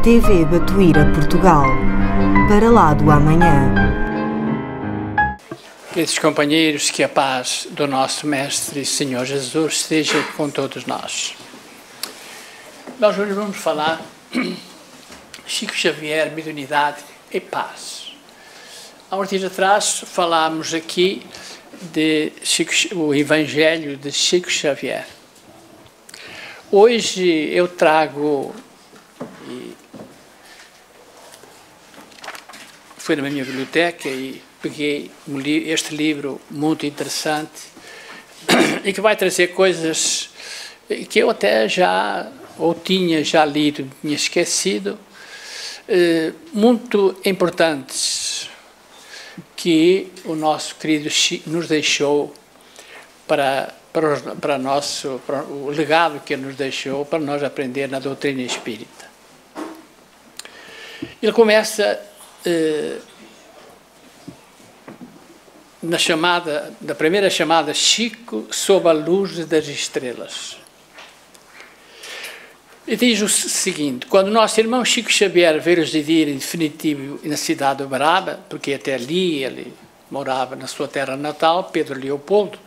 TV Batuíra Portugal, para lá do amanhã. Queridos companheiros, que a paz do nosso Mestre e Senhor Jesus esteja com todos nós. Nós hoje vamos falar Chico Xavier, mediunidade e paz. Há uns dias atrás falámos aqui o Evangelho de Chico Xavier. Hoje eu trago, fui na minha biblioteca e peguei este livro muito interessante e que vai trazer coisas que eu até tinha já lido, tinha esquecido, muito importantes, que o nosso querido Chico nos deixou para o legado que ele nos deixou para nós aprender na doutrina espírita. Ele começa da primeira chamada, Chico sob a luz das estrelas. E diz o seguinte: quando o nosso irmão Chico Xavier veio residir em definitivo na cidade de Uberaba, porque até ali ele morava na sua terra natal, Pedro Leopoldo,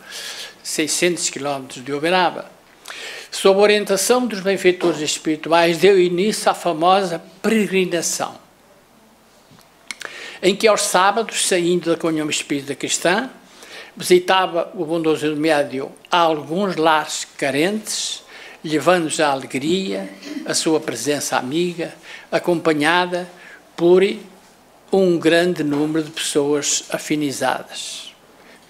600 quilómetros de Uberaba, sob a orientação dos benfeitores espirituais, deu início à famosa peregrinação, em que aos sábados, saindo da comunhão espírita cristã, visitava o bondoso médium a alguns lares carentes, levando-nos a alegria, a sua presença amiga, acompanhada por um grande número de pessoas afinizadas.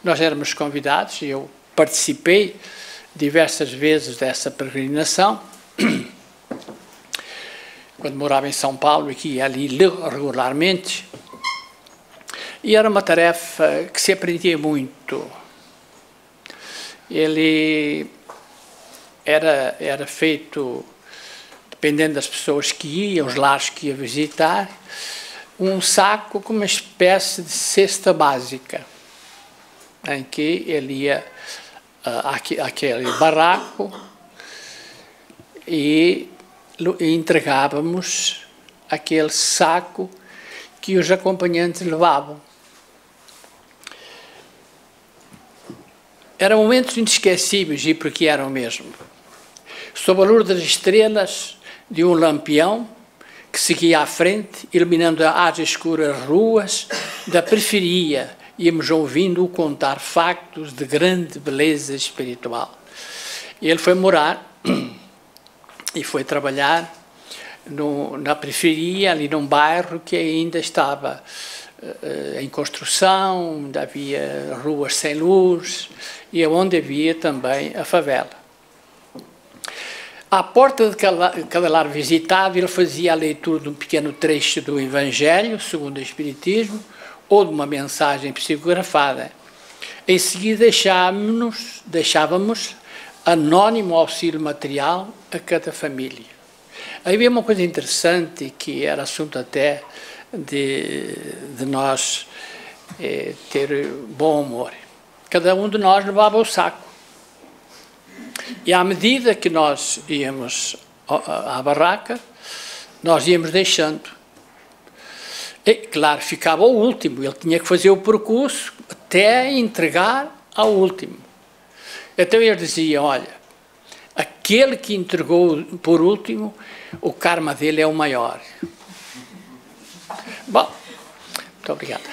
Nós éramos convidados, e eu participei diversas vezes dessa peregrinação, quando morava em São Paulo e que ia ali regularmente, e era uma tarefa que se aprendia muito. Ele era feito, dependendo das pessoas que iam, os lares que ia visitar, um saco com uma espécie de cesta básica, em que ele ia àquele barraco e entregávamos aquele saco que os acompanhantes levavam. Eram momentos inesquecíveis, e porque eram mesmo. Sob a luz das estrelas de um lampião que seguia à frente, iluminando as escuras ruas da periferia, íamos ouvindo-o contar factos de grande beleza espiritual. Ele foi morar e foi trabalhar na periferia, ali num bairro que ainda estava em construção, onde havia ruas sem luz e onde havia também a favela. À porta de cada lar visitado, ele fazia a leitura de um pequeno trecho do Evangelho, segundo o Espiritismo, ou de uma mensagem psicografada. Em seguida, deixávamos anónimo auxílio material a cada família. Havia uma coisa interessante, que era assunto até de nós ter bom humor. Cada um de nós levava o saco. E à medida que nós íamos à barraca, nós íamos deixando. E, claro, ficava o último. Ele tinha que fazer o percurso até entregar ao último. Então ele dizia: olha, aquele que entregou por último, o karma dele é o maior. Bom, muito obrigado.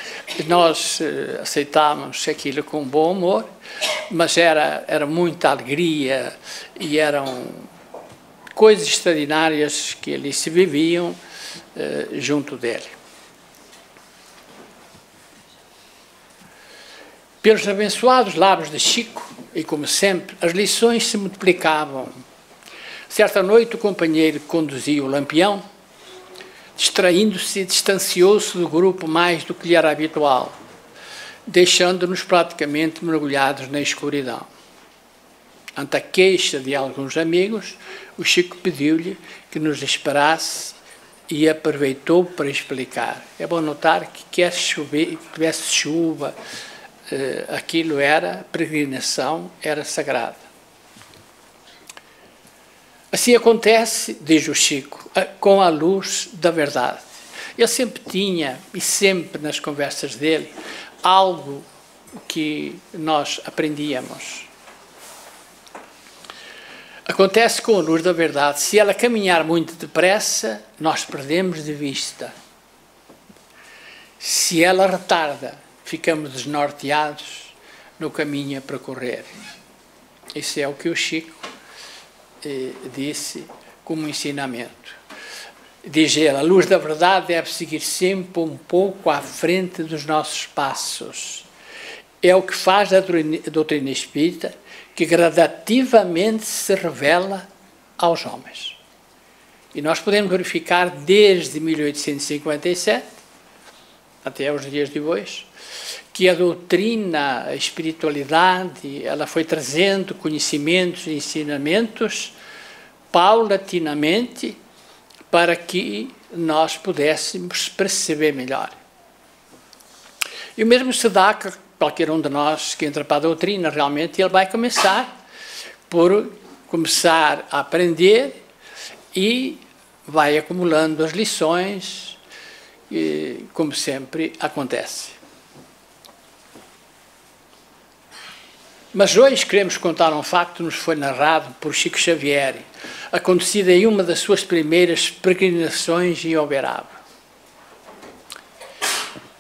Nós aceitámos aquilo com bom humor, mas era muita alegria e eram coisas extraordinárias que ali se viviam junto dele. Pelos abençoados lábios de Chico, e como sempre, as lições se multiplicavam. Certa noite o companheiro que conduzia o lampião, distraindo-se, distanciou-se do grupo mais do que lhe era habitual, deixando-nos praticamente mergulhados na escuridão. Ante a queixa de alguns amigos, o Chico pediu-lhe que nos esperasse e aproveitou para explicar. É bom notar que tivesse chuva, aquilo era peregrinação, era sagrado. Assim acontece, diz o Chico, com a luz da verdade. Ele sempre tinha, e sempre nas conversas dele, algo que nós aprendíamos. Acontece com a luz da verdade. Se ela caminhar muito depressa, nós perdemos de vista. Se ela retarda, ficamos desnorteados no caminho a percorrer. Isso é o que o Chico disse como ensinamento. Diz ele, a luz da verdade deve seguir sempre um pouco à frente dos nossos passos. É o que faz a doutrina espírita, que gradativamente se revela aos homens. E nós podemos verificar desde 1857 até os dias de hoje, que a doutrina, a espiritualidade, ela foi trazendo conhecimentos e ensinamentos paulatinamente para que nós pudéssemos perceber melhor. E o mesmo se dá que qualquer um de nós que entra para a doutrina, realmente, ele vai começar a aprender e vai acumulando as lições, como sempre acontece. Mas hoje queremos contar um facto que nos foi narrado por Chico Xavier, acontecido em uma das suas primeiras peregrinações em Uberaba.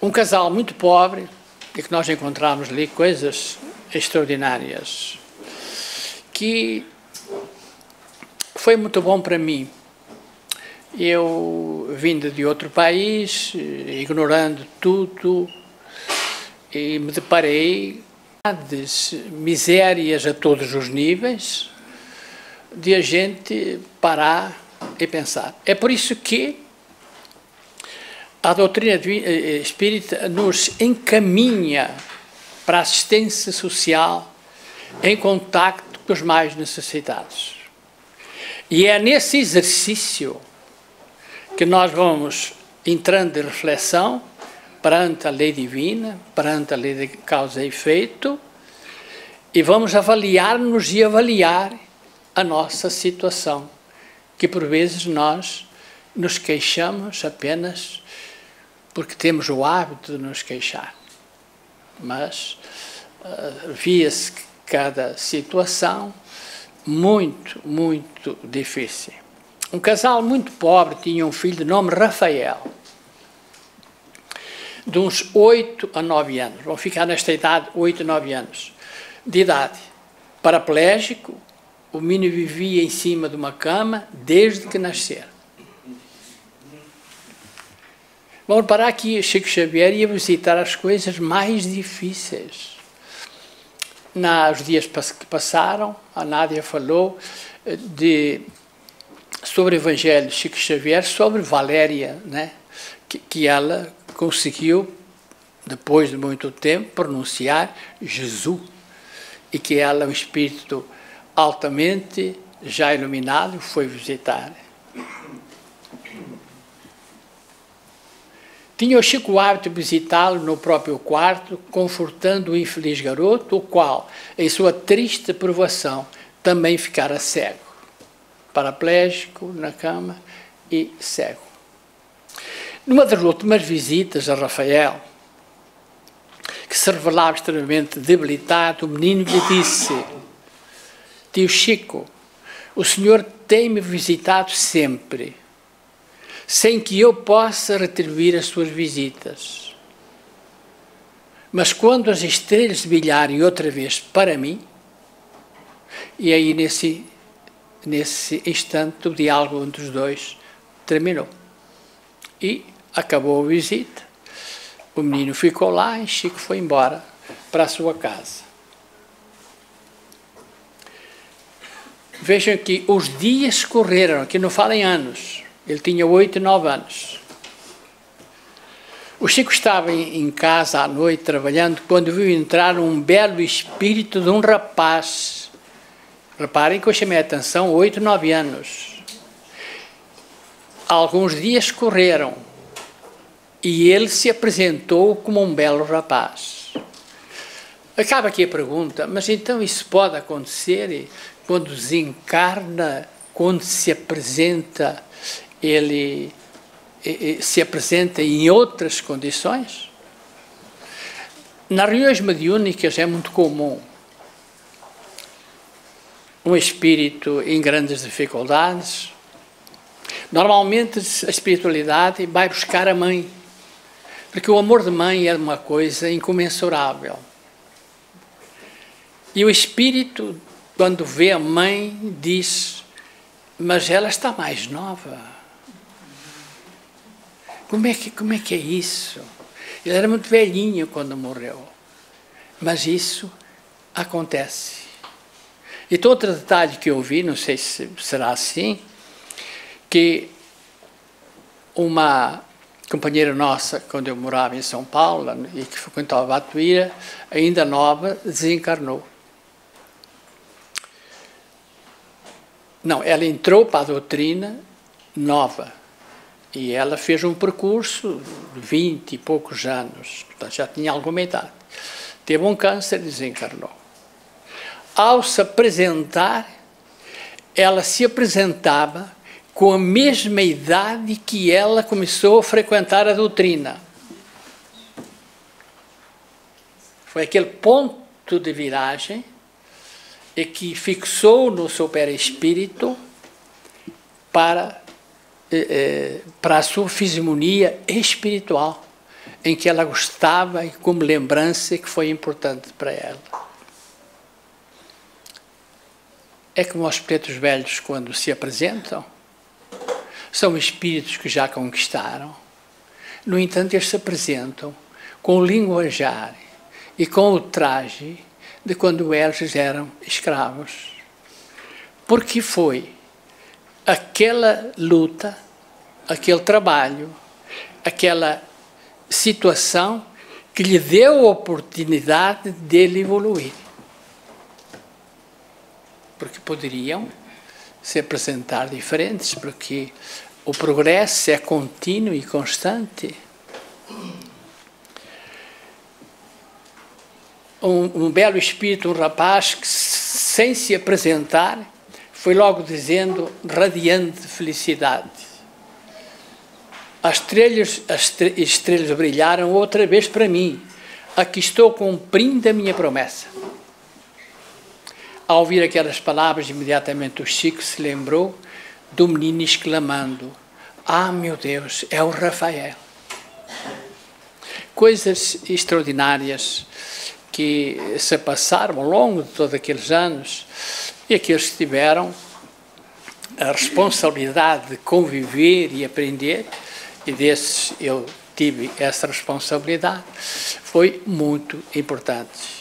Um casal muito pobre, e que nós encontramos ali coisas extraordinárias, que foi muito bom para mim. Eu, vindo de outro país, ignorando tudo, e me deparei com misérias a todos os níveis, de a gente parar e pensar. É por isso que a doutrina espírita nos encaminha para a assistência social em contacto com os mais necessitados. E é nesse exercício que nós vamos entrando em reflexão perante a lei divina, perante a lei de causa e efeito, e vamos avaliar-nos e avaliar a nossa situação, que por vezes nós nos queixamos apenas porque temos o hábito de nos queixar. Mas via-se cada situação muito, muito difícil. Um casal muito pobre tinha um filho de nome Rafael, de uns 8 a 9 anos. Vão ficar nesta idade, 8 a 9 anos de idade. Paraplégico, o menino vivia em cima de uma cama desde que nasceu. Vamos reparar que Chico Xavier ia visitar as coisas mais difíceis. Nos dias que passaram, a Nádia falou sobre o Evangelho de Chico Xavier, sobre Valéria, né? que ela conseguiu, depois de muito tempo, pronunciar Jesus, e que ela, um espírito altamente já iluminado, foi visitar. Tinha o Chico o hábito de visitá-lo no próprio quarto, confortando o infeliz garoto, o qual, em sua triste provação, também ficara cego, paraplégico na cama e cego. Numa das últimas visitas a Rafael, que se revelava extremamente debilitado, o menino lhe disse: tio Chico, o senhor tem-me visitado sempre, sem que eu possa retribuir as suas visitas. Mas quando as estrelas brilharem outra vez para mim, e aí nesse instante o diálogo entre os dois terminou. E acabou a visita, o menino ficou lá e Chico foi embora para a sua casa. Vejam que os dias correram, que não falem anos. Ele tinha 8, 9 anos. O Chico estava em casa à noite, trabalhando, quando viu entrar um belo espírito de um rapaz. Reparem que eu chamei a atenção, 8, 9 anos. Alguns dias correram e ele se apresentou como um belo rapaz. Acaba aqui a pergunta, mas então isso pode acontecer quando desencarna quando se apresenta, ele se apresenta em outras condições? Nas reuniões mediúnicas é muito comum um espírito em grandes dificuldades. Normalmente a espiritualidade vai buscar a mãe, porque o amor de mãe é uma coisa incomensurável. E o espírito, quando vê a mãe, diz: mas ela está mais nova. Como é que é isso? Ele era muito velhinho quando morreu. Mas isso acontece. Então, outro detalhe que eu vi, não sei se será assim, que uma companheira nossa, quando eu morava em São Paulo, e que frequentava a Batuíra, ainda nova, desencarnou. Não, ela entrou para a doutrina nova. E ela fez um percurso de 20 e poucos anos, portanto já tinha alguma idade. Teve um câncer e desencarnou. Ao se apresentar, ela se apresentava com a mesma idade que ela começou a frequentar a doutrina. Foi aquele ponto de viragem e que fixou no seu perispírito para a sua fisionomia espiritual, em que ela gostava e como lembrança que foi importante para ela. É como os pretos velhos, quando se apresentam, são espíritos que já conquistaram. No entanto, eles se apresentam com o linguajar e com o traje de quando eles eram escravos. Porque foi aquela luta, aquele trabalho, aquela situação que lhe deu a oportunidade de ele evoluir. Porque poderiam se apresentar diferentes, porque o progresso é contínuo e constante. Um belo espírito, um rapaz que, sem se apresentar, foi logo dizendo, radiante de felicidade. As estrelas brilharam outra vez para mim. Aqui estou cumprindo a minha promessa. Ao ouvir aquelas palavras, imediatamente o Chico se lembrou do menino exclamando: ah, meu Deus, é o Rafael. Coisas extraordinárias que se passaram ao longo de todos aqueles anos, e aqueles que tiveram a responsabilidade de conviver e aprender, e desses eu tive essa responsabilidade, foi muito importante.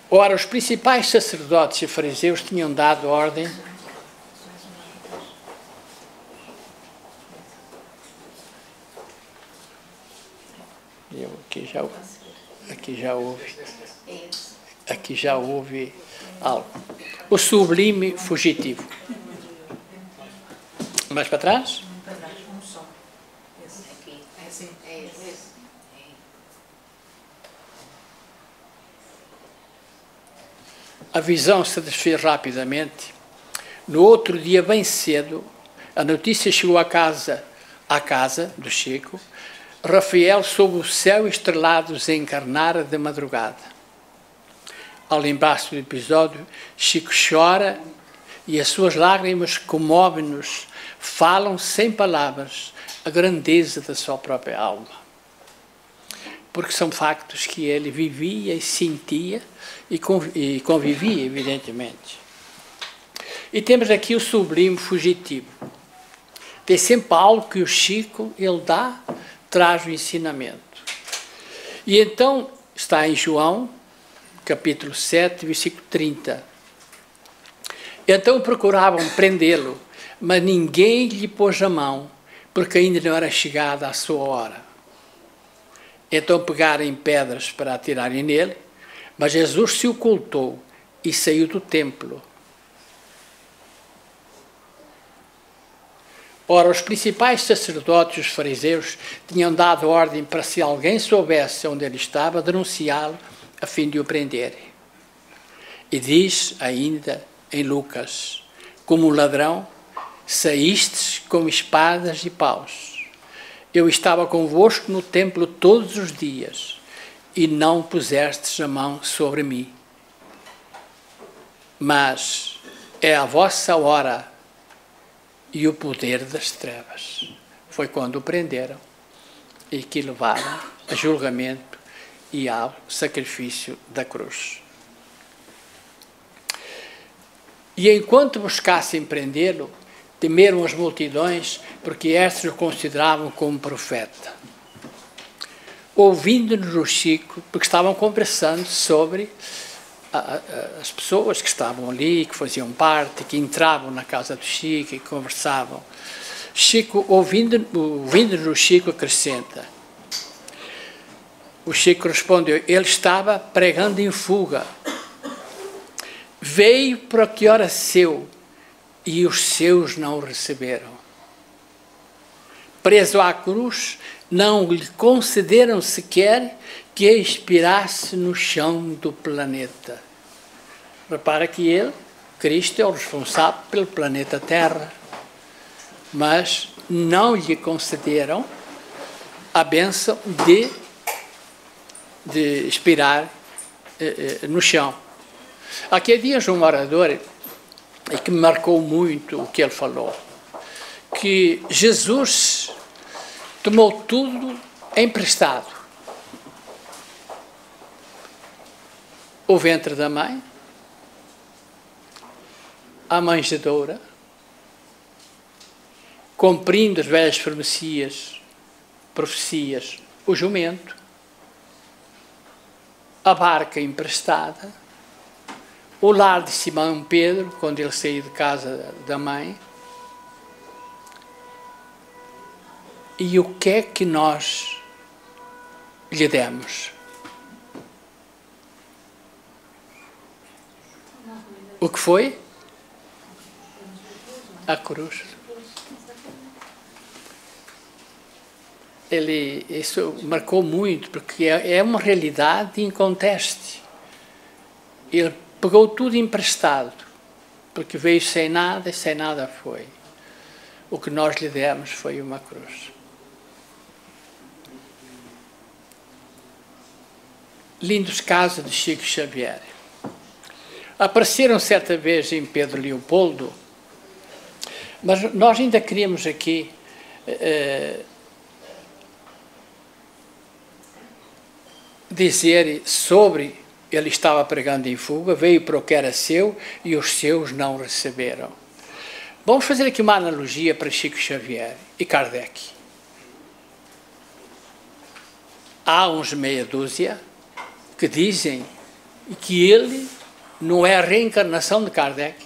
Ora, os principais sacerdotes e fariseus tinham dado ordem aqui já houve algo. O sublime fugitivo. Mais para trás? A visão se desfez rapidamente. No outro dia, bem cedo, a notícia chegou à casa do Chico. Rafael, sob o céu estrelado, desencarnara de madrugada. Ao lembrar-se do episódio, Chico chora e as suas lágrimas comovem-nos, falam sem palavras a grandeza da sua própria alma. Porque são factos que ele vivia e sentia e convivia, evidentemente. E temos aqui o sublime fugitivo. Tem sempre algo que o Chico, ele dá, traz o ensinamento. E então, está em João, capítulo 7, versículo 30. Então procuravam prendê-lo, mas ninguém lhe pôs a mão, porque ainda não era chegada a sua hora. Então pegaram em pedras para atirarem nele, mas Jesus se ocultou e saiu do templo. Ora, os principais sacerdotes e os fariseus tinham dado ordem para, se alguém soubesse onde ele estava, denunciá-lo a fim de o prenderem. E diz ainda em Lucas: como um ladrão, saístes com espadas e paus. Eu estava convosco no templo todos os dias, e não pusestes a mão sobre mim. Mas é a vossa hora e o poder das trevas. Foi quando o prenderam e que levaram a julgamento e ao sacrifício da cruz. E enquanto buscassem prendê-lo, temeram as multidões, porque estes o consideravam como profeta. Ouvindo-nos o Chico, porque estavam conversando sobre as pessoas que estavam ali, que faziam parte, que entravam na casa do Chico e conversavam. Chico, ouvindo-nos o Chico, acrescenta. O Chico respondeu: ele estava pregando em fuga. Veio para que ora seu, e os seus não o receberam. Preso à cruz, não lhe concederam sequer que expirasse no chão do planeta. Repara que ele, Cristo, é o responsável pelo planeta Terra, mas não lhe concederam a bênção de expirar no chão. Aqui há dias um orador que me marcou muito o que ele falou, que Jesus tomou tudo emprestado. O ventre da mãe, a manjedoura, cumprindo as velhas profecias, o jumento, a barca emprestada, o lar de Simão Pedro, quando ele saiu de casa da mãe. E o que é que nós lhe demos? O que foi? A cruz. Isso marcou muito, porque é uma realidade inconteste. Ele pegou tudo emprestado, porque veio sem nada e sem nada foi. O que nós lhe demos foi uma cruz. Lindos casos de Chico Xavier. Apareceram certa vez em Pedro Leopoldo, mas nós ainda queríamos aqui dizer sobre ele estava pregando em fuga, veio para o que era seu e os seus não receberam. Vamos fazer aqui uma analogia para Chico Xavier e Kardec. Há uns meia dúzia que dizem que ele não é a reencarnação de Kardec.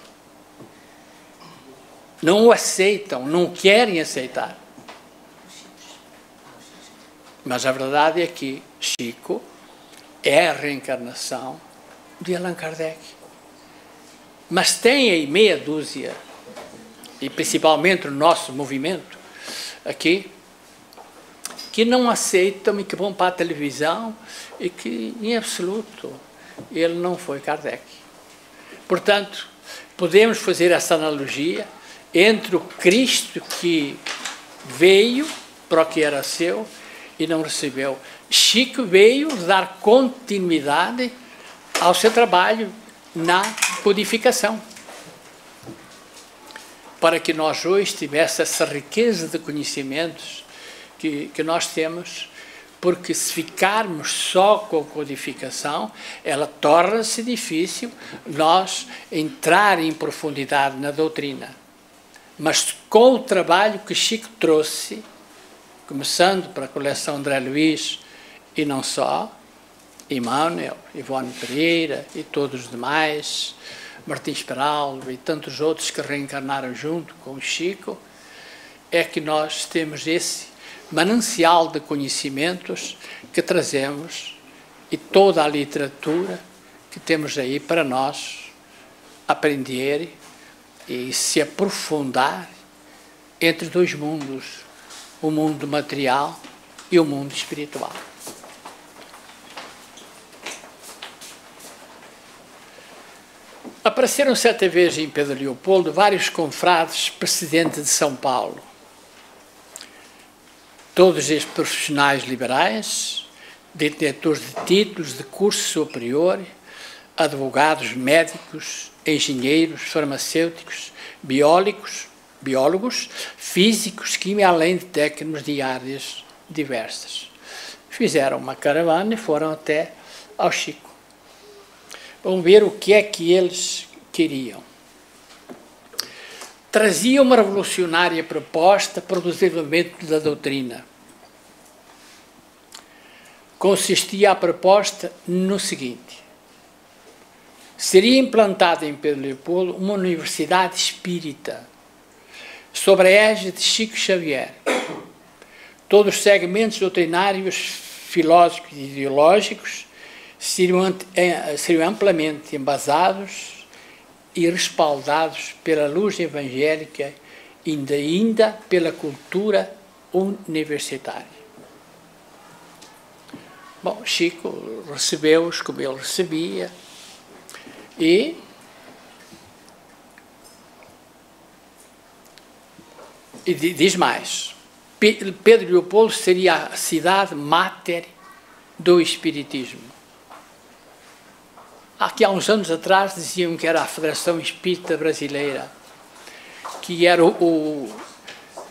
Não o aceitam, não querem aceitar. Mas a verdade é que Chico é a reencarnação de Allan Kardec. Mas tem aí meia dúzia, e principalmente o nosso movimento aqui, que não aceitam e que vão para a televisão e que, em absoluto, ele não foi Kardec. Portanto, podemos fazer essa analogia entre o Cristo que veio para o que era seu e não recebeu. Chico veio dar continuidade ao seu trabalho na codificação, para que nós hoje tivéssemos essa riqueza de conhecimentos que nós temos, porque se ficarmos só com a codificação, ela torna-se difícil nós entrar em profundidade na doutrina. Mas com o trabalho que Chico trouxe, começando para a coleção André Luiz, e não só, Emmanuel, Ivone Pereira e todos os demais, Martins Peralva e tantos outros que reencarnaram junto com o Chico, é que nós temos esse manancial de conhecimentos que trazemos e toda a literatura que temos aí para nós aprender e se aprofundar entre dois mundos, o mundo material e o mundo espiritual. Apareceram certa vez em Pedro Leopoldo vários confrades presidentes de São Paulo. Todos estes profissionais liberais, detentores de títulos de curso superior, advogados, médicos, engenheiros, farmacêuticos, biólogos, físicos, químicos, além de técnicos de áreas diversas. Fizeram uma caravana e foram até ao Chico. Vamos ver o que é que eles queriam. Trazia uma revolucionária proposta para o desenvolvimento da doutrina. Consistia a proposta no seguinte: seria implantada em Pedro Leopoldo uma universidade espírita, sob a égide de Chico Xavier. Todos os segmentos doutrinários, filosóficos e ideológicos seriam amplamente embasados e respaldados pela luz evangélica e ainda pela cultura universitária. Bom, Chico recebeu-os como ele recebia e diz mais: Pedro Leopoldo seria a cidade máter do Espiritismo. Aqui há uns anos atrás diziam que era a Federação Espírita Brasileira, que era o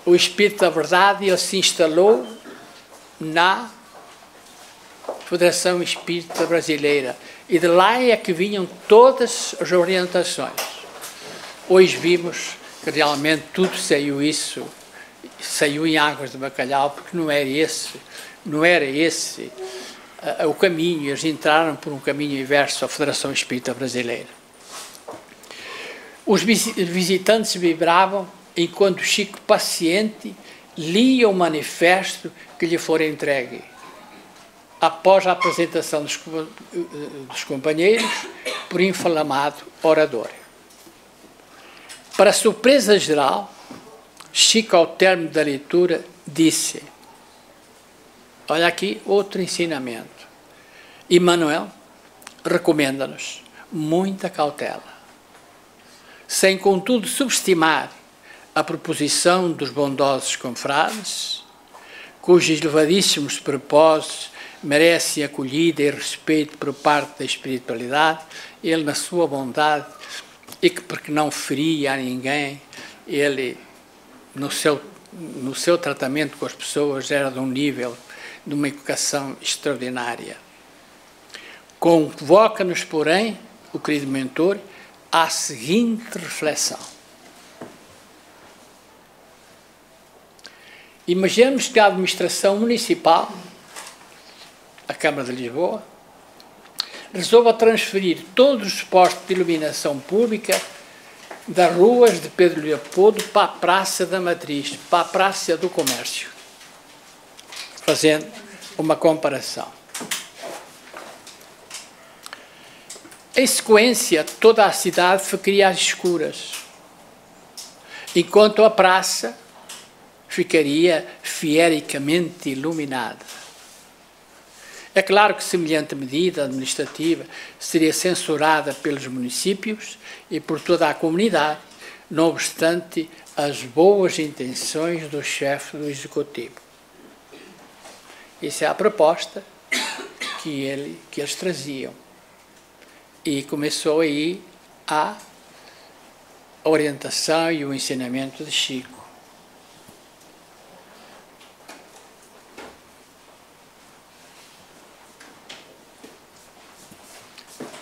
Espírito da Verdade, e ele se instalou na Federação Espírita Brasileira. E de lá é que vinham todas as orientações. Hoje vimos que realmente tudo saiu em águas de bacalhau, porque não era esse o caminho. Eles entraram por um caminho inverso à Federação Espírita Brasileira. Os visitantes vibravam enquanto Chico, paciente, lia o manifesto que lhe fora entregue. Após a apresentação dos companheiros por inflamado orador. Para surpresa geral, Chico, ao término da leitura, disse: olha aqui outro ensinamento. Emmanuel recomenda-nos muita cautela, sem contudo subestimar a proposição dos bondosos confrades, cujos elevadíssimos propósitos merecem acolhida e respeito por parte da espiritualidade. Ele, na sua bondade, e que porque não feria a ninguém, ele, no seu tratamento com as pessoas, era de um nível, de uma educação extraordinária. Convoca-nos, porém, o querido mentor, à seguinte reflexão. Imaginemos que a administração municipal, a Câmara de Lisboa, resolva transferir todos os postos de iluminação pública das ruas de Pedro Leopoldo para a Praça da Matriz, para a Praça do Comércio, fazendo uma comparação. Em sequência, toda a cidade ficaria às escuras, enquanto a praça ficaria fiericamente iluminada. É claro que semelhante medida administrativa seria censurada pelos municípios e por toda a comunidade, não obstante as boas intenções do chefe do Executivo. Essa é a proposta que eles traziam. E começou aí a orientação e o ensinamento de Chico.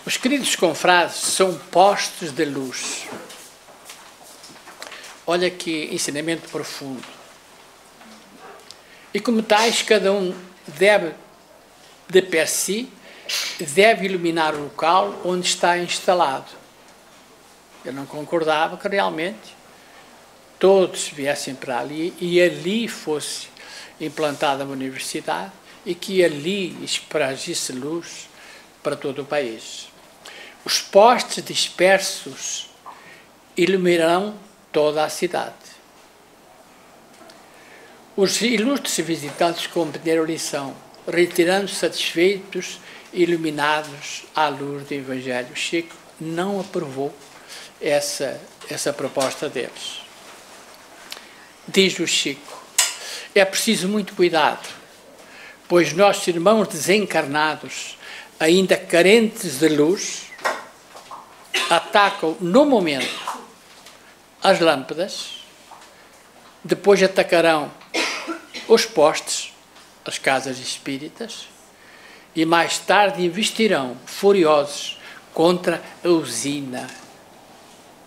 Os queridos confrades são postos de luz. Olha que ensinamento profundo. E como tais, cada um deve, de per si, deve iluminar o local onde está instalado. Eu não concordava que realmente todos viessem para ali e ali fosse implantada uma universidade e que ali espargisse luz para todo o país. Os postes dispersos iluminarão toda a cidade. Os ilustres visitantes compreenderam a lição, retirando-se satisfeitos, iluminados à luz do Evangelho. Chico não aprovou essa proposta deles. Diz o Chico, é preciso muito cuidado, pois nossos irmãos desencarnados, ainda carentes de luz, atacam no momento as lâmpadas, depois atacarão os postes, as casas espíritas, e mais tarde investirão furiosos contra a usina,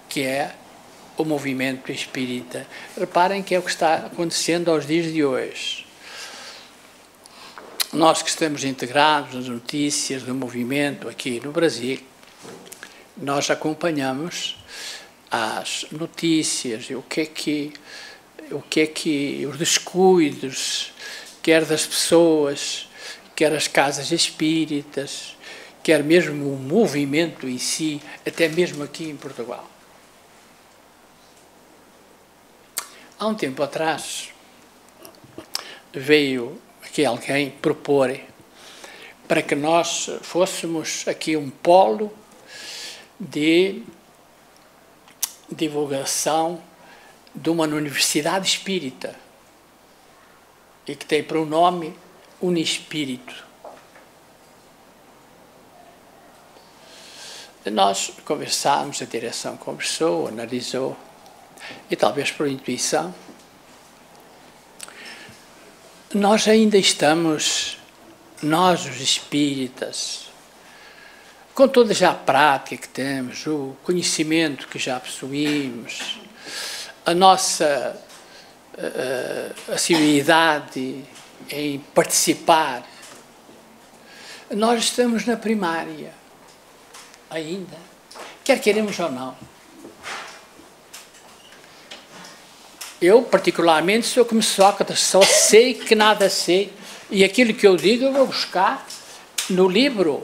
que é o movimento espírita. Reparem que é o que está acontecendo aos dias de hoje. Nós que estamos integrados nas notícias do movimento aqui no Brasil, nós acompanhamos as notícias e o que é que os descuidos, quer das pessoas, quer as casas espíritas, quer mesmo o movimento em si, até mesmo aqui em Portugal. Há um tempo atrás, veio aqui alguém propor para que nós fôssemos aqui um polo de divulgação de uma universidade espírita e que tem por nome Unispírito. Nós conversámos, a direção conversou, analisou, e talvez por intuição, nós ainda estamos, nós os espíritas, com toda já a prática que temos, o conhecimento que já possuímos, a nossa assiduidade em participar, nós estamos na primária ainda, quer queremos ou não. Eu, particularmente, sou como Sócrates, só sei que nada sei, e aquilo que eu digo eu vou buscar no livro,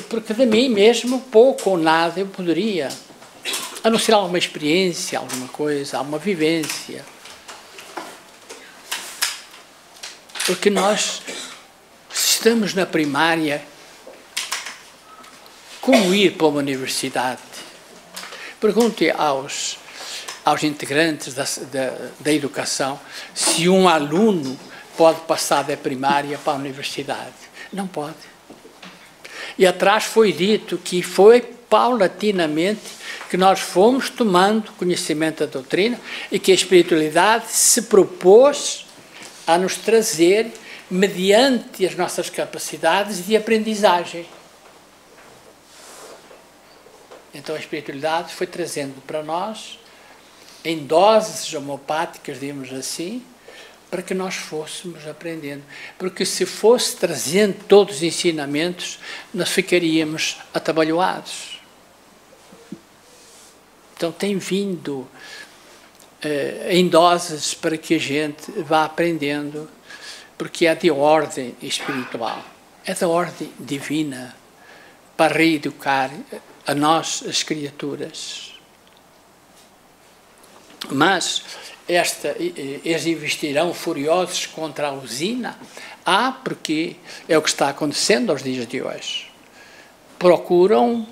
porque de mim mesmo, pouco ou nada, eu poderia, a não ser alguma experiência, alguma coisa, alguma vivência. Porque nós estamos na primária, como ir para uma universidade? Pergunte aos integrantes da educação se um aluno pode passar da primária para a universidade. Não pode. E atrás foi dito que foi paulatinamente que nós fomos tomando conhecimento da doutrina e que a espiritualidade se propôs a nos trazer mediante as nossas capacidades de aprendizagem. Então a espiritualidade foi trazendo para nós, em doses homeopáticas, digamos assim, para que nós fôssemos aprendendo. Porque se fosse trazendo todos os ensinamentos, nós ficaríamos atabalhoados. Então tem vindo em doses para que a gente vá aprendendo, porque é de ordem espiritual, é da ordem divina, para reeducar a nós, as criaturas. Mas eles investirão furiosos contra a usina? Porque é o que está acontecendo aos dias de hoje. Procuram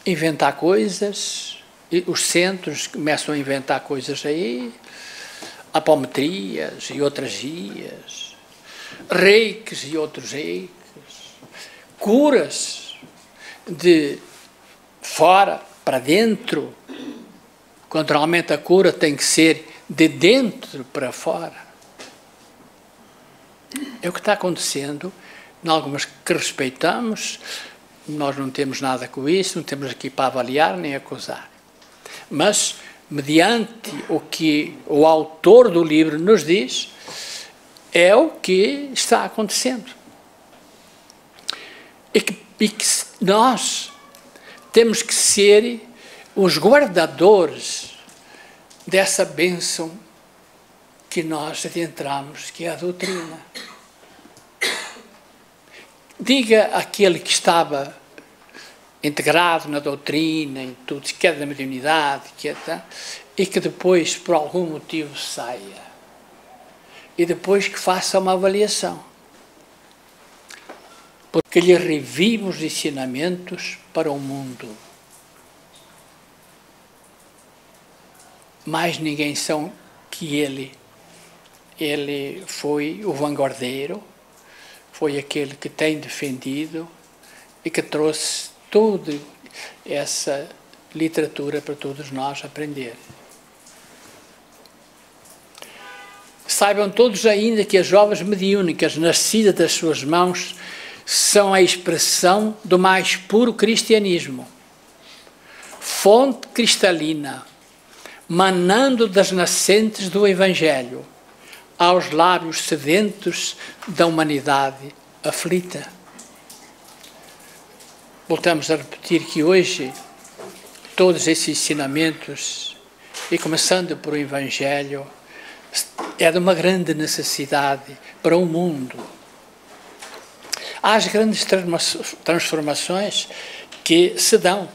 inventar coisas, e os centros começam a inventar coisas aí, apometrias e outras guias, reikes e outros reikes, curas de fora para dentro, quando realmente a cura tem que ser de dentro para fora. É o que está acontecendo, em algumas que respeitamos, nós não temos nada com isso, não temos aqui para avaliar nem acusar. Mas, mediante o que o autor do livro nos diz, é o que está acontecendo. E que nós temos que ser os guardadores dessa bênção que nós adentramos, que é a doutrina. Diga àquele que estava integrado na doutrina, em tudo, que é da mediunidade, e que depois, por algum motivo, saia. E depois que faça uma avaliação. porque lhe revive os ensinamentos para o mundo. Mais ninguém são que ele. Ele foi o vanguardeiro, foi aquele que tem defendido e que trouxe toda essa literatura para todos nós aprender. Saibam todos ainda que as obras mediúnicas nascidas das suas mãos são a expressão do mais puro cristianismo, fonte cristalina, manando das nascentes do Evangelho aos lábios sedentos da humanidade aflita. Voltamos a repetir que hoje todos esses ensinamentos, e começando por o Evangelho, é de uma grande necessidade para o mundo. Há as grandes transformações que se dão.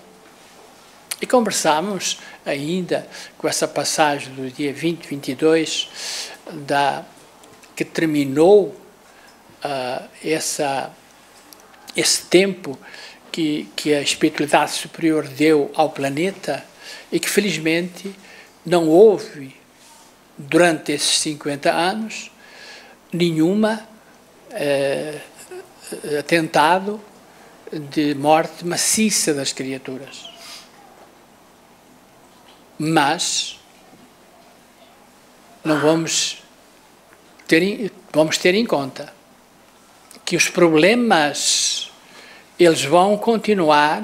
E conversámos ainda com essa passagem do dia 20-22, que terminou esse tempo que a espiritualidade superior deu ao planeta e que felizmente não houve, durante esses 50 anos, nenhuma atentado de morte maciça das criaturas. Mas não vamos ter em conta que os problemas eles vão continuar,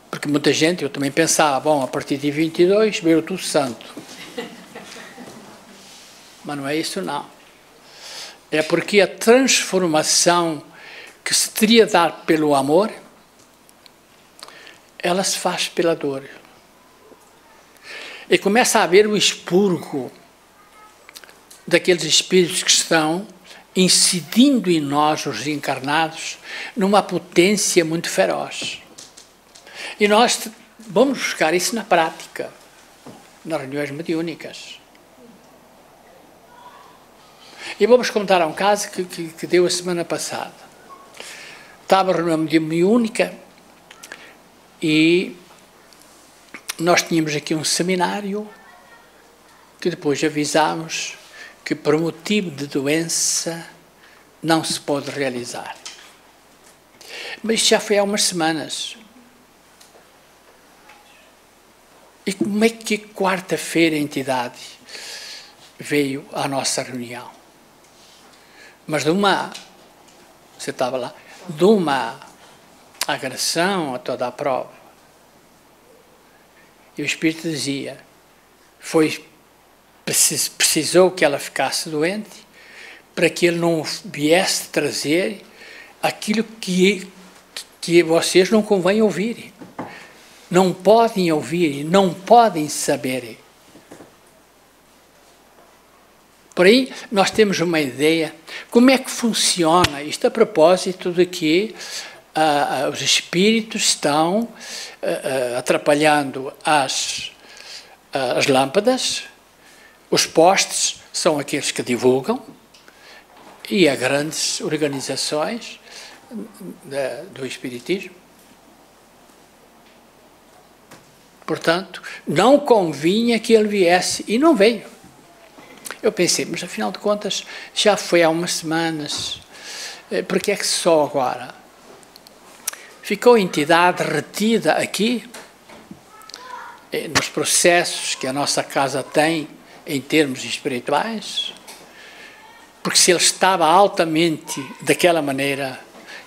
porque muita gente, eu também pensava, bom, a partir de 22 veio tudo santo. Mas não é isso, não. É porque a transformação que se teria de dar pelo amor, ela se faz pela dor. E começa a haver o expurgo daqueles espíritos que estão incidindo em nós, os encarnados, numa potência muito feroz. E nós vamos buscar isso na prática, nas reuniões mediúnicas. E vou-vos contar um caso que deu a semana passada. Estava a reunião mediúnica e nós tínhamos aqui um seminário que depois avisámos que por motivo de doença não se pode realizar. Mas isto já foi há umas semanas. E como é que quarta-feira a entidade veio à nossa reunião? Mas você estava lá, de uma agressão a toda a prova. E o Espírito dizia, precisou que ela ficasse doente para que ele não viesse trazer aquilo que vocês não convém ouvirem. Não podem ouvir, não podem saber. Por aí, nós temos uma ideia como é que funciona isto a propósito de que os espíritos estão atrapalhando as lâmpadas, os postes são aqueles que divulgam e há grandes organizações do espiritismo. Portanto, não convinha que ele viesse e não veio. Eu pensei, mas afinal de contas já foi há umas semanas, porque é que só agora? Ficou a entidade retida aqui, nos processos que a nossa casa tem em termos espirituais, porque se ele estava altamente daquela maneira,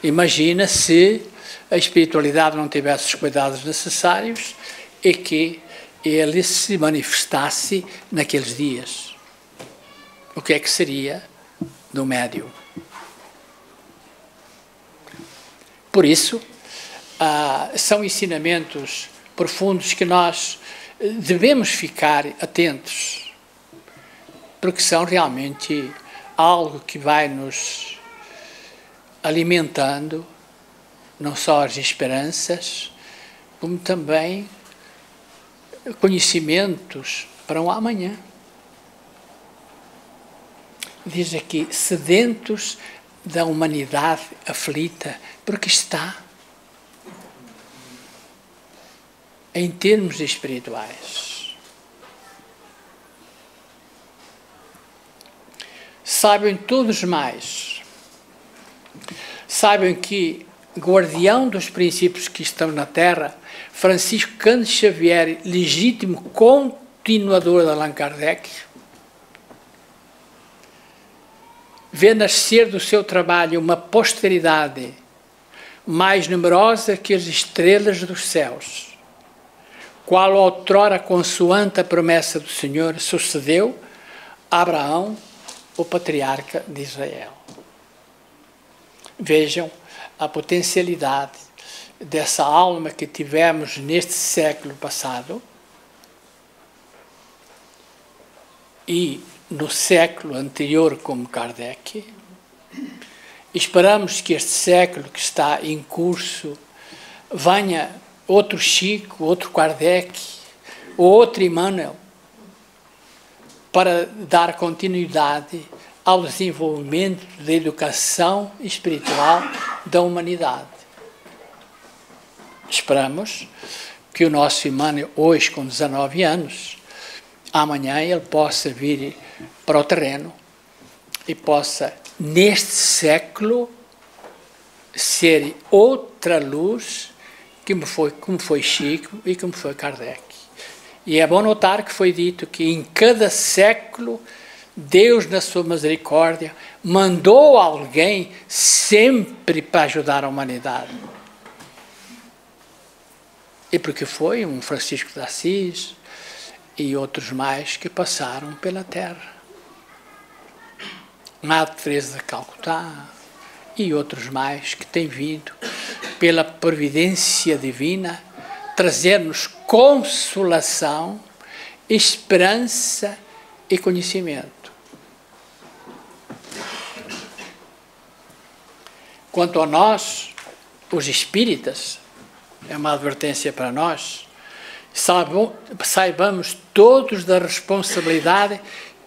imagina se a espiritualidade não tivesse os cuidados necessários e que ele se manifestasse naqueles dias. O que é que seria do médium? Por isso, são ensinamentos profundos que nós devemos ficar atentos, porque são realmente algo que vai nos alimentando, não só as esperanças, como também conhecimentos para um amanhã. Diz aqui, sedentos da humanidade aflita, porque está em termos espirituais. Saibam todos mais, saibam que guardião dos princípios que estão na Terra, Francisco Cândido Xavier, legítimo continuador de Allan Kardec, vê nascer do seu trabalho uma posteridade mais numerosa que as estrelas dos céus, qual outrora, consoante a promessa do Senhor, sucedeu a Abraão, o patriarca de Israel. Vejam a potencialidade dessa alma que tivemos neste século passado e no século anterior como Kardec. Esperamos que este século que está em curso venha outro Chico, outro Kardec, ou outro Emmanuel, para dar continuidade ao desenvolvimento da educação espiritual da humanidade. Esperamos que o nosso Emmanuel, hoje com 19 anos, amanhã ele possa vir para o terreno e possa, neste século, ser outra luz como foi Chico e como foi Kardec. E é bom notar que foi dito que em cada século Deus, na sua misericórdia, mandou alguém sempre para ajudar a humanidade. E porque foi um Francisco de Assis e outros mais que passaram pela Terra. Madre Teresa de Calcutá e outros mais que têm vindo pela providência divina trazer-nos consolação, esperança e conhecimento. Quanto a nós, os espíritas, é uma advertência para nós, saibamos todos da responsabilidade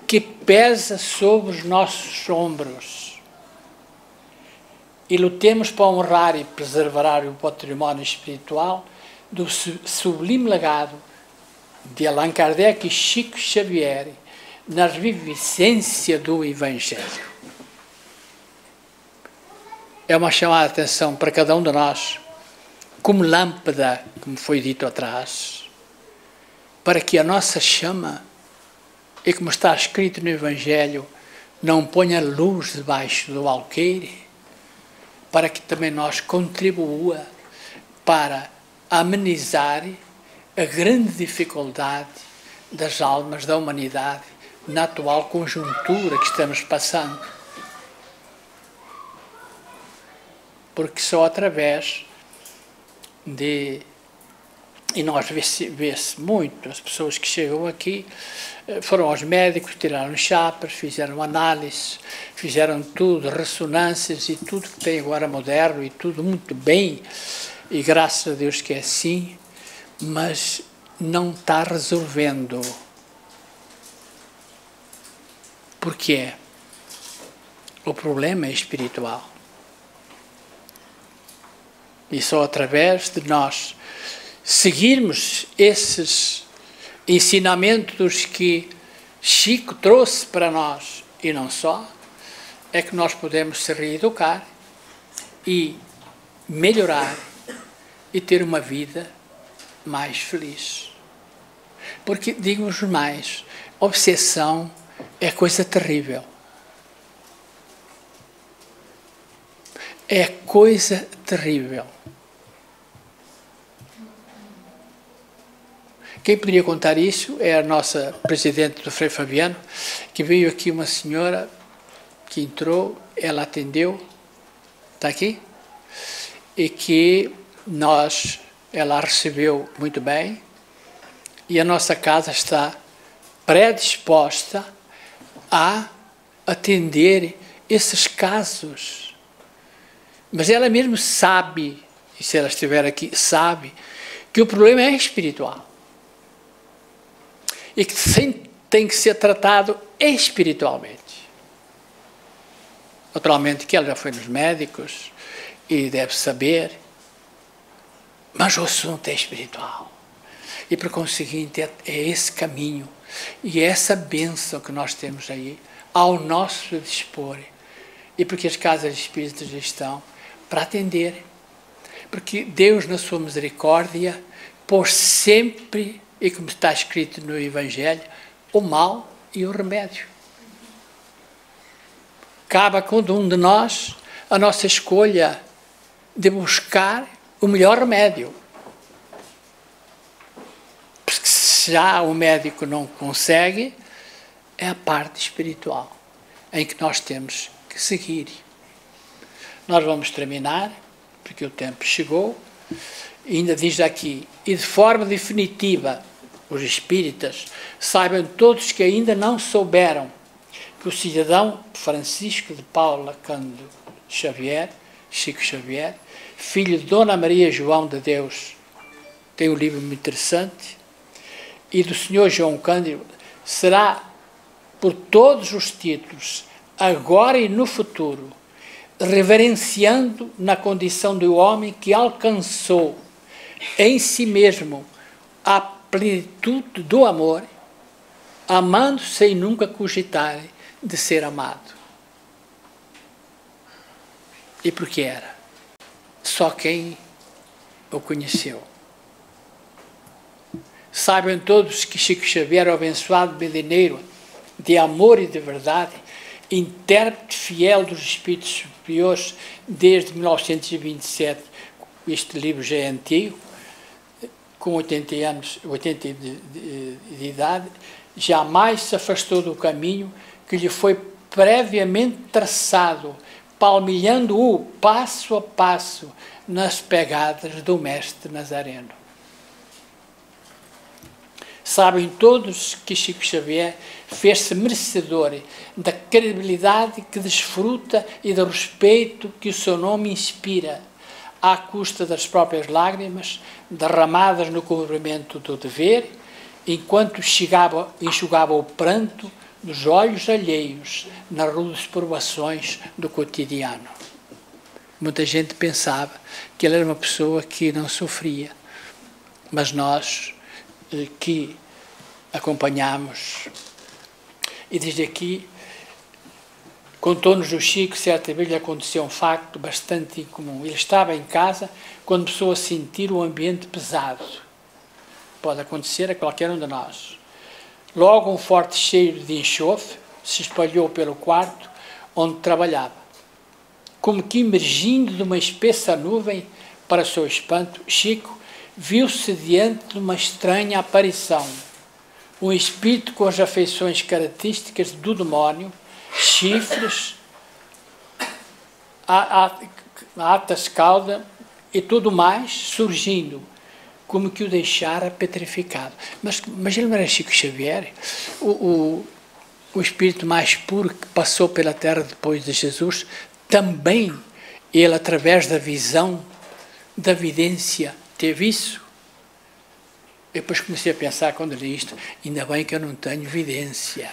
que pesa sobre os nossos ombros e lutemos para honrar e preservar o património espiritual do sublime legado de Allan Kardec e Chico Xavier na revivência do Evangelho. É uma chamada de atenção para cada um de nós, como lâmpada, como foi dito atrás, para que a nossa chama, e como está escrito no Evangelho, não ponha luz debaixo do alqueire, para que também nós contribua para amenizar a grande dificuldade das almas da humanidade na atual conjuntura que estamos passando. Porque só através de... E nós vê-se muito, as pessoas que chegam aqui foram aos médicos, tiraram chapas, fizeram análises, fizeram tudo, ressonâncias e tudo que tem agora moderno e tudo muito bem, e graças a Deus que é assim, mas não está resolvendo. Porquê? O problema é espiritual. E só através de nós seguirmos esses ensinamentos que Chico trouxe para nós, e não só, é que nós podemos se reeducar e melhorar e ter uma vida mais feliz. Porque, digo-vos mais, obsessão é coisa terrível. É coisa terrível. Quem poderia contar isso é a nossa presidente do Frei Fabiano, que veio aqui uma senhora que entrou, ela atendeu, está aqui, e que ela a recebeu muito bem, e a nossa casa está predisposta a atender esses casos. Mas ela mesmo sabe, e se ela estiver aqui, sabe, que o problema é espiritual. E que tem que ser tratado espiritualmente. Naturalmente que ela já foi nos médicos e deve saber, mas o assunto é espiritual. E por conseguinte é esse caminho e é essa bênção que nós temos aí ao nosso dispor. E porque as casas espíritas estão para atender. Porque Deus, na sua misericórdia, pôs sempre, e como está escrito no Evangelho, o mal e o remédio. Cabe a cada um de nós a nossa escolha de buscar o melhor remédio. Porque se já o médico não consegue, é a parte espiritual em que nós temos que seguir. Nós vamos terminar, porque o tempo chegou, e ainda diz aqui, e de forma definitiva, os espíritas, saibam todos que ainda não souberam que o cidadão Francisco de Paula Cândido Xavier, Chico Xavier, filho de Dona Maria João de Deus, tem um livro muito interessante, e do Senhor João Cândido, será por todos os títulos, agora e no futuro, reverenciando na condição do homem que alcançou em si mesmo a plenitude do amor, amando sem nunca cogitar de ser amado. E por que era? Só quem o conheceu. Saibam todos que Chico Xavier, o abençoado medineiro de amor e de verdade, intérprete fiel dos espíritos superiores desde 1927, este livro já é antigo, com 80 anos, 80 de idade, jamais se afastou do caminho que lhe foi previamente traçado, palmilhando-o passo a passo nas pegadas do mestre Nazareno. Sabem todos que Chico Xavier fez-se merecedor da credibilidade que desfruta e do respeito que o seu nome inspira, à custa das próprias lágrimas derramadas no cumprimento do dever, enquanto enxugava o pranto dos olhos alheios nas rudes provações do cotidiano. Muita gente pensava que ele era uma pessoa que não sofria, mas nós que acompanhamos, e desde aqui contou-nos o Chico, certa vez lhe aconteceu um facto bastante incomum. Ele estava em casa quando começou a sentir o ambiente pesado. Pode acontecer a qualquer um de nós. Logo um forte cheiro de enxofre se espalhou pelo quarto onde trabalhava. Como que emergindo de uma espessa nuvem, para seu espanto, Chico viu-se diante de uma estranha aparição. Um espírito com as afeições características do demónio, chifres, atas cauda e tudo mais, surgindo, como que o deixara petrificado. Mas ele não era Chico Xavier, o espírito mais puro que passou pela terra depois de Jesus, também ele, através da visão, da vidência, teve isso. Eu depois comecei a pensar, quando li isto, ainda bem que eu não tenho vidência.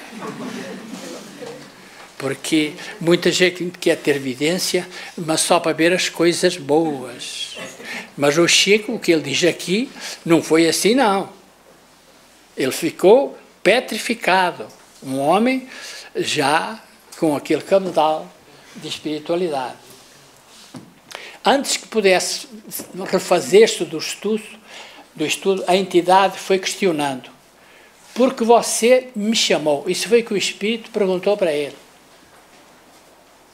Porque muita gente quer ter vidência, mas só para ver as coisas boas. Mas o Chico, o que ele diz aqui, não foi assim, não. Ele ficou petrificado. Um homem já com aquele cabedal de espiritualidade. Antes que pudesse refazer-se do estudo, a entidade foi questionando: por que você me chamou? Isso foi que o Espírito perguntou para ele.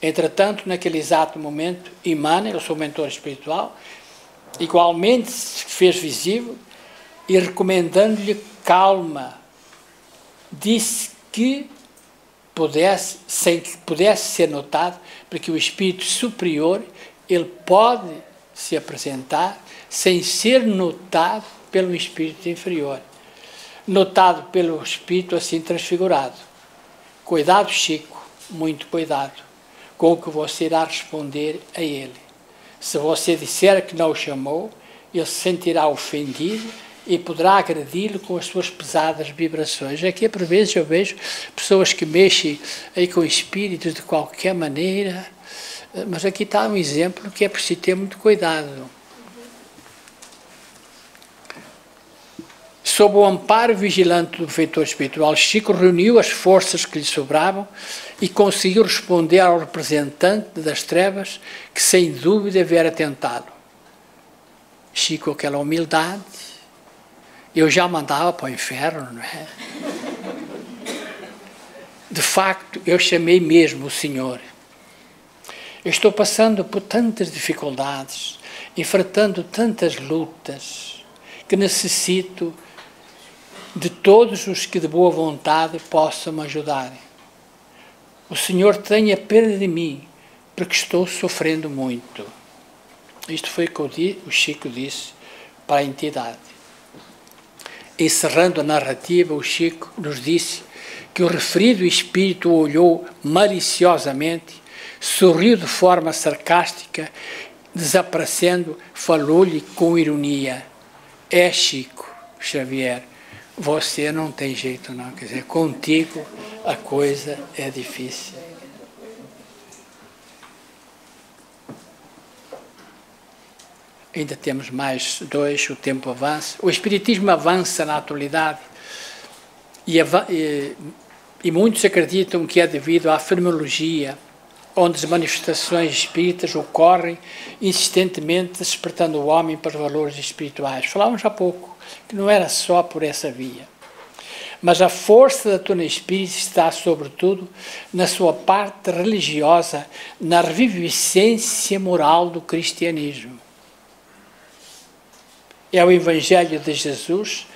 Entretanto, naquele exato momento, Emmanuel, o seu mentor espiritual, igualmente se fez visível e, recomendando-lhe calma, disse que sem que pudesse ser notado, porque o Espírito superior, ele pode se apresentar sem ser notado pelo espírito inferior, notado pelo espírito assim transfigurado. Cuidado, Chico, muito cuidado com o que você irá responder a ele. Se você disser que não o chamou, ele se sentirá ofendido e poderá agredi-lo com as suas pesadas vibrações. Aqui, por vezes, eu vejo pessoas que mexem aí com espíritos de qualquer maneira, Mas aqui está um exemplo que é preciso ter muito cuidado. Sob o amparo vigilante do benfeitor espiritual, Chico reuniu as forças que lhe sobravam e conseguiu responder ao representante das trevas que, sem dúvida, viera tentá-lo. Chico, aquela humildade, eu já mandava para o inferno, não é? De facto, eu chamei mesmo o Senhor. Eu estou passando por tantas dificuldades, enfrentando tantas lutas, que necessito de todos os que de boa vontade possam me ajudar. O Senhor tenha pena de mim, porque estou sofrendo muito. Isto foi o que o Chico disse para a entidade. Encerrando a narrativa, o Chico nos disse que o referido espírito o olhou maliciosamente, sorriu de forma sarcástica, desaparecendo, falou-lhe com ironia: é Chico Xavier, você não tem jeito não, quer dizer, contigo a coisa é difícil. Ainda temos mais 2, o tempo avança. O Espiritismo avança na atualidade e muitos acreditam que é devido à fenomenologia, onde as manifestações espíritas ocorrem insistentemente, despertando o homem para os valores espirituais. Falávamos há pouco que não era só por essa via. Mas a força da doutrina espírita está, sobretudo, na sua parte religiosa, na reviviscência moral do cristianismo. É o Evangelho de Jesus,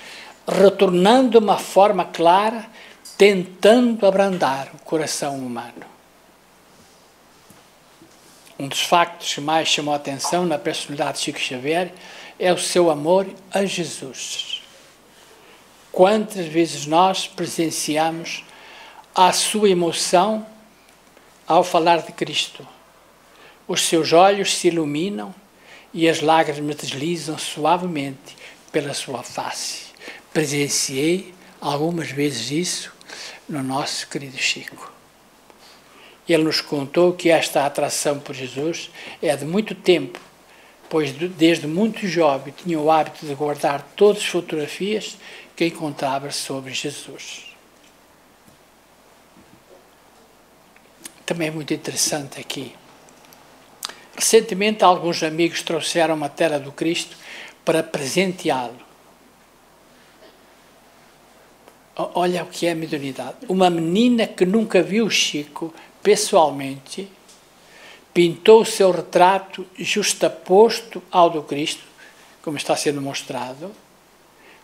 retornando de uma forma clara, tentando abrandar o coração humano. Um dos factos que mais chamou a atenção na personalidade de Chico Xavier é o seu amor a Jesus. Quantas vezes nós presenciamos a sua emoção ao falar de Cristo? Os seus olhos se iluminam e as lágrimas deslizam suavemente pela sua face. Presenciei algumas vezes isso no nosso querido Chico. Ele nos contou que esta atração por Jesus é de muito tempo, pois desde muito jovem tinha o hábito de guardar todas as fotografias que encontrava sobre Jesus. Também é muito interessante aqui. Recentemente, alguns amigos trouxeram uma tela do Cristo para presenteá-lo. Olha o que é a mediunidade. Uma menina que nunca viu Chico pessoalmente pintou o seu retrato justaposto ao do Cristo, como está sendo mostrado,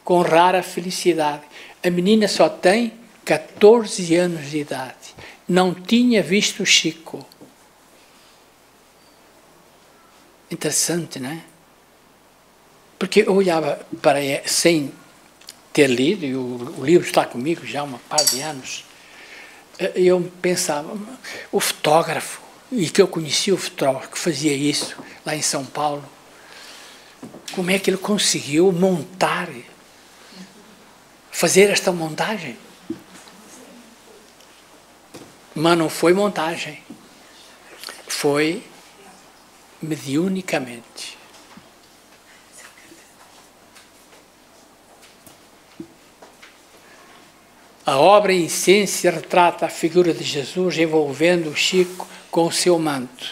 com rara felicidade. A menina só tem 14 anos de idade. Não tinha visto o Chico. Interessante, não é? Porque eu olhava para ele sem ter lido, e o livro está comigo já há um par de anos, eu pensava, o fotógrafo, e que eu conhecia o fotógrafo que fazia isso lá em São Paulo, como é que ele conseguiu montar, fazer esta montagem? Mas não foi montagem, foi mediunicamente. A obra em essência retrata a figura de Jesus envolvendo o Chico com o seu manto.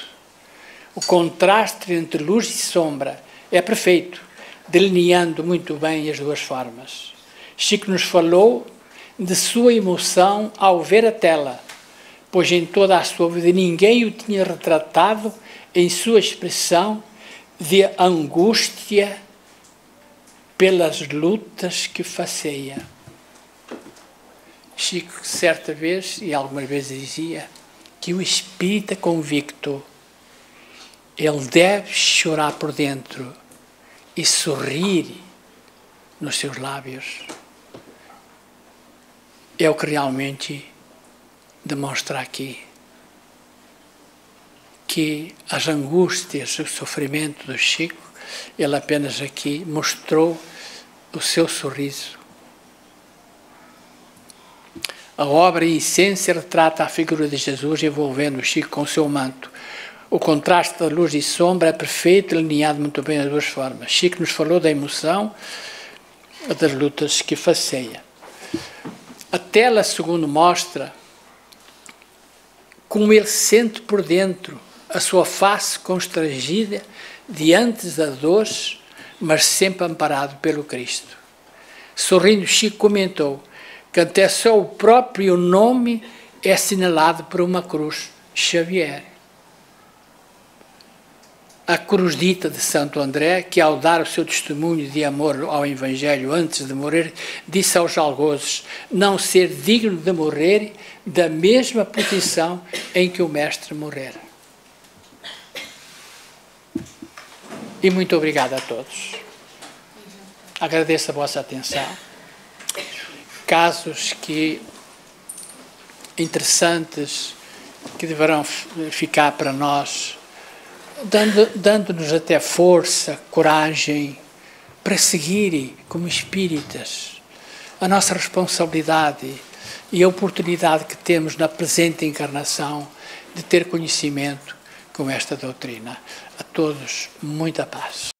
O contraste entre luz e sombra é perfeito, delineando muito bem as duas formas. Chico nos falou de sua emoção ao ver a tela, pois em toda a sua vida ninguém o tinha retratado em sua expressão de angústia pelas lutas que faceia. Chico, certa vez, e algumas vezes dizia, que o espírita convicto, ele deve chorar por dentro e sorrir nos seus lábios. É o que realmente demonstra aqui. Que as angústias, o sofrimento do Chico, ele apenas aqui mostrou o seu sorriso. A obra em essência retrata a figura de Jesus envolvendo o Chico com o seu manto. O contraste da luz e sombra é perfeito, alinhado muito bem nas duas formas. Chico nos falou da emoção, das lutas que faceia. A tela, segundo mostra, como ele sente por dentro a sua face constrangida diante das dores, mas sempre amparado pelo Cristo. Sorrindo, Chico comentou que até só o próprio nome é assinalado por uma cruz, Xavier. A cruz dita de Santo André, que ao dar o seu testemunho de amor ao Evangelho antes de morrer, disse aos algozes não ser digno de morrer da mesma posição em que o Mestre morrera. E muito obrigado a todos. Agradeço a vossa atenção. Casos interessantes que deverão ficar para nós, dando-nos até força, coragem para seguir como espíritas a nossa responsabilidade e a oportunidade que temos na presente encarnação de ter conhecimento com esta doutrina. A todos, muita paz.